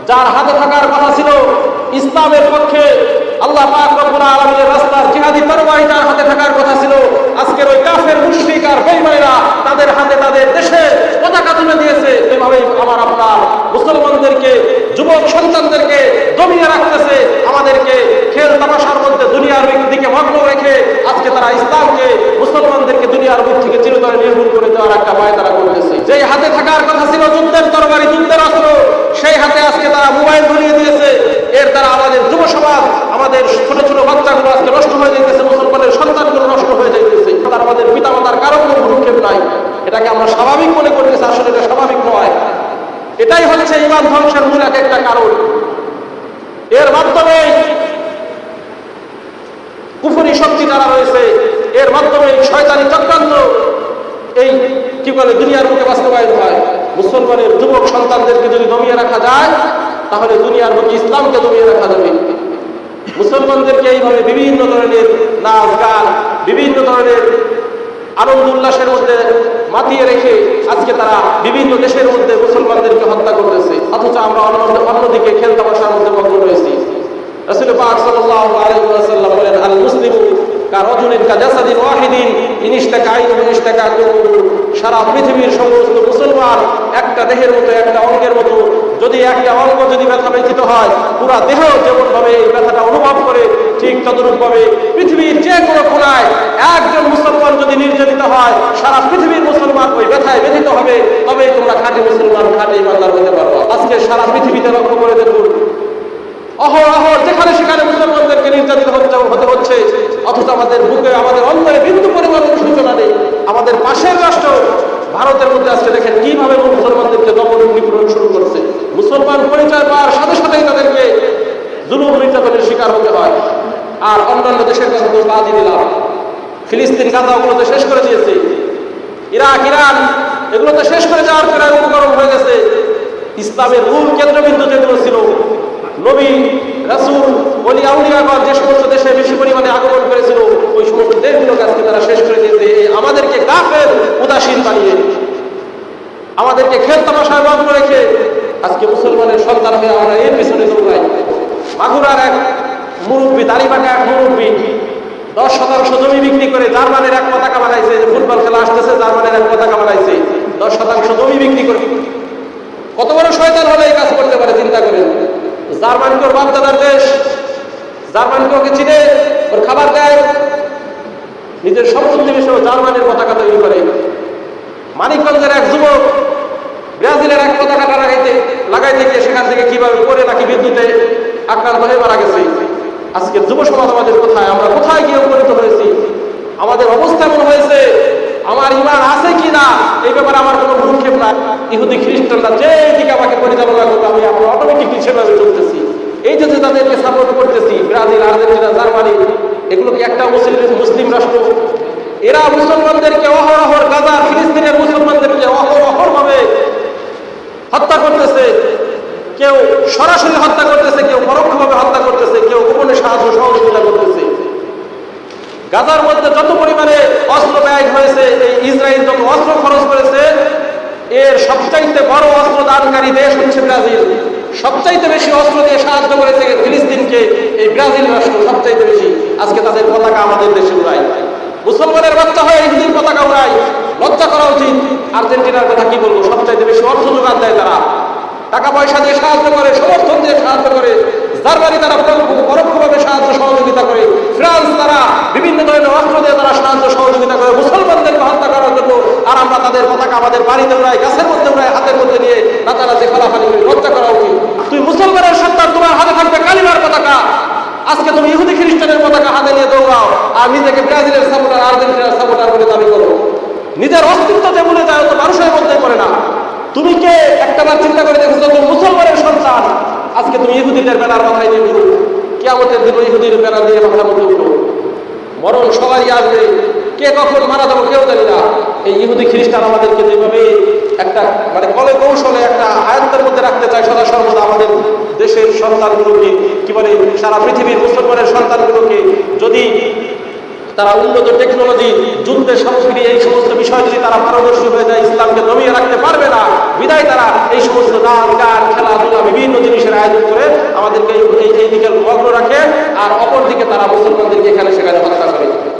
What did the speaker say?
যার হাতে থাকার কথা ছিল ইসলামের পক্ষে, আল্লাহ পাক রব্বুল আলামিনের রাস্তার জিহাদি তরবারি যার হাতে থাকার কথা ছিল, আজকের ওই কাফের মুশরিক আর বেঈমানেরা তাদের হাতে তাদের দেশের পতাকা তুলে দিয়েছে। এভাবেই আমার আপনার মুসলমানদেরকে, যুবক সন্তানদেরকে দমিয়ে রাখতেছে, আমাদেরকে খেল তামাশার মধ্যে দুনিয়ার দিকে মগ্ন রেখে আজকে তারা ইসলামকে, মুসলমানদেরকে দুনিয়ার বুক থেকে চিরতরে নির্মূল করে দেওয়ার একটা ভয় তারা করতেছে। যেই হাতে থাকার কথা ছিল যুদ্ধের তরবারি, যুদ্ধের অস্ত্র, সেই হাতে আজকে তারা মোবাইল ধরিয়ে দিয়েছে। এর দ্বারা আমাদের যুব সমাজ, আমাদের ছোট ছোট বাচ্চাগুলো আজকে নষ্ট হয়ে যাইতেছে, মুসলমানের সন্তানগুলো নষ্ট হয়ে যাইতেছে। তার আমাদের পিতামাতার কারো কোনো ভূক্ষেপ নাই। এটাকে আমরা স্বাভাবিক মনে করতেছি, আসলে এটা স্বাভাবিক নয়। এটাই হচ্ছে ঈমান ধ্বংসের মূল একটা কারণ। এর মাধ্যমে কুফরি শক্তি যারা রয়েছে, এর মাধ্যমে শয়তানি চক্রান্ত এই কি বলে দুনিয়ার বুকে বাস্তবায়ন হয়। মুসলমানের যুবক সন্তানদেরকে যদি দমিয়ে রাখা যায়, তাহলে দুনিয়ার বুকে ইসলামকে দমিয়ে রাখা যাবে। মুসলমানদেরকে এইভাবে বিভিন্ন ধরনের নাচ গান, বিভিন্ন ধরনের আনন্দ উল্লাসের মধ্যে মাতিয়ে রেখে আজকে তারা বিভিন্ন দেশের মধ্যে মুসলমানদেরকে হত্যা করতেছে, অথচ আমরা অন্যদিকে খেল তামাশার মধ্যে মগ্ন রয়েছি। রাসূল পাক সাল্লাল্লাহু আলাইহি ওয়াসাল্লাম বলেন, আল মুসলিমু কারাজুলিন কাজাসাদিন ওয়াহিদিন ইনিশতাকা আইনুহু ইশতাকা কুলুবুহু। সারা পৃথিবীর সমস্ত মুসলমান একটা দেহের মতো, একটা অঙ্গের মতো। যদি একটা অঙ্গ যদি ব্যথা ব্যথিত হয়, পুরা দেহ যেমন ভাবে এই ব্যথাটা অনুভব করে, ঠিক তদরূপ ভাবে পৃথিবীর যে কোনো কোনায় একজন মুসলমান যদি নির্যাতিত হয়, সারা পৃথিবীর মুসলমান ওই ব্যথায় ব্যথিত হবে। তবেই তোমরা খাঁটি মুসলমান, খাঁটি ইমানদার হতে পারবে। আজকে সারা পৃথিবীতে লক্ষ্য করে দেখুন, অহরহ যেখানে সেখানে মুসলমানদেরকে নির্যাতিত হতে হচ্ছে, অথচ আমাদের বুকে, আমাদের অন্তরে বিন্দু পরিমাণ সূচনা নেই। আমাদের পাশের রাষ্ট্র ভারতের মধ্যে আজকে দেখেন কিভাবে মুসলমানদেরকে দমন নিপীড়ন শুরু করছে। মুসলমান পরিচয় পাওয়ার সাথে সাথেই তাদেরকে জুলুম নির্যাতনের শিকার হতে হয়। আর অন্যান্য দেশের কথা তো বাদই দিলাম, ফিলিস্তিন, গাজা ওগুলোতে শেষ করে দিয়েছে, ইরাক, ইরান এগুলোতে শেষ করে যাওয়ার পরে উপকরণ হয়ে গেছে। ইসলামের মূল কেন্দ্রবিন্দু যেগুলো ছিল, নবী, রাসূল, ওলি আউলিয়াগণ যে সমস্ত দেশে বেশি পরিমাণে আগমন করেছিল, ওই সমস্ত দেশগুলোকে আজকে তারা শেষ করে দিয়েছে। আমাদেরকে কাফের উদাসীন বানিয়ে, আমাদেরকে খেল তামাশায় মগ্ন রেখে আজকে মুসলমানের সন্তান হয়ে আমরা এর পিছনে দৌড়াই। মাগুরার এক মুরব্বী, দাড়িপাকা এক মুরব্বী 10% জমি বিক্রি করে জার্মানের এক পতাকা বানাইছে। ফুটবল খেলা আসতেছে, জার্মানের এক পতাকা বানাইছে 10% জমি বিক্রি করে। কত বড় শয়তান হলে এই কাজ করতে পারে চিন্তা করেন। জার্মানকে ওর বাপদাদার দেশ, জার্মানকে ওকে চিনে, ওর খাবার দেয়, নিজের সম্পত্তি বিষয়ে জার্মানের পতাকা তৈরি করে। মানিকগঞ্জের এক যুবক ব্রাজিলের এক পতাকাটা লাগাইতে গিয়ে সেখান থেকে কিভাবে করে নাকি বিদ্যুতে আক্রান্ত হয়ে মারা গেছে। আজকের যুব সমাজ আমাদের কোথায়, আমরা কোথায় গিয়ে উপনীত হয়েছি? আমাদের অবস্থা এমন হয়েছে, আমার ঈমান আছে কি না এই ব্যাপারে আমার কোনো ভ্রুক্ষেপ নাই। ইহুদি খ্রিস্টানরা যে দিকে আমাকে পরিচালনা করবে, আমি অটোমেটিকলি সেভাবে চলতেছি। এই যে তাদেরকে সাপোর্ট করতেছি, ব্রাজিল, আর্জেন্টিনা, জার্মানি, এগুলো কি একটা মুসলিম রাষ্ট্র? এরা মুসলমানদেরকে অহরহর, গাজা, ফিলিস্তিনের মুসলমানদেরকে অহরহ ভাবে হত্যা করতেছে। কেউ সরাসরি হত্যা করতেছে, কেউ পরোক্ষভাবে হত্যা করতেছে, কেউ গোপনে সাহায্য সহযোগিতা করতেছে। গাজার মধ্যে যত পরিমাণে অস্ত্র ব্যয় হয়েছে, এই ইসরায়েল যত অস্ত্র খরচ করেছে, এর সবচাইতে বড় অস্ত্র দানকারী দেশ হচ্ছে ব্রাজিল। সবচাইতে বেশি অস্ত্র দিয়ে সাহায্য করেছে ফিলিস্তিনকে এই ব্রাজিল রাষ্ট্র, সবচাইতে বেশি। আজকে তাদের পতাকা আমাদের দেশে উড়ায়, মুসলমানের বাচ্চা হয়ে ইহুদির পতাকা উড়ায়, লজ্জা করা উচিত। আর্জেন্টিনার কথা কি বলবো, সবচাইতে বেশি অর্থ যোগান দেয় তারা, টাকা পয়সা দিয়ে সাহায্য করে, সমর্থন দিয়ে সাহায্য করে। জার্মানি তারা পরোক্ষভাবে সাহায্য সহযোগিতা করে। ফ্রান্স তারা বিভিন্ন ধরনের অস্ত্র দিয়ে তারা সাহায্য সহযোগিতা করে মুসলমানদেরকে হত্যা করার জন্য। আর আমরা তাদের পতাকা আমাদের বাড়িতে উড়াই, গাছের মধ্যে উড়াই, হাতের মধ্যে নিয়ে রাতারাতি ফালাফালি করে। লজ্জা করা উচিত। তুই মুসলমানের সন্তান, তোমার হাতে থাকবে কালিমার পতাকা, আজকে তুমি ইহুদি খ্রিস্টানের পতাকা হাতে নিয়ে দৌড়াও আর নিজেকে ব্রাজিলের সাপোর্টার, আর্জেন্টিনার সাপোর্টার বলে দাবি করো। নিজের অস্তিত্ব যে বলে যায় তো মানুষের মধ্যে করে না। তুমি কে একটাবার চিন্তা করে দেখেছো, তুমি মুসলমানের সন্তান, আজকে তুমি ইহুদিদের ব্যানার মাথায় নিয়ে ঘুরো, কিয়ামতের দিন ইহুদির ব্যানার দিয়ে মাথার মধ্যে উঠো। মরণ সবারই আসবে, কে কখন মারা যাবো কেউ জানি না। এই ইহুদি খ্রিস্টান আমাদেরকে যেভাবে একটা কলে কৌশলে একটা আয়ত্তের মধ্যে রাখতে চায় সদা সর্বদা, আমাদের দেশের সন্তানগুলোকে, কি বলে সারা পৃথিবীর মুসলমানের সন্তানগুলোকে যদি তারা উন্নত টেকনোলজি, যুদ্ধের সামগ্রী, এই সমস্ত বিষয় যদি তারা পারদর্শী হয়ে যায়, ইসলামকে দমিয়ে রাখতে পারবে না। বিদায় তারা এই সমস্ত নাচ গান, খেলাধুলা, বিভিন্ন জিনিসের এই দিকে মগ্ন রাখে আর অপর দিকে তারা মুসলমানদেরকে এখানে সেখানে হত্যা করে।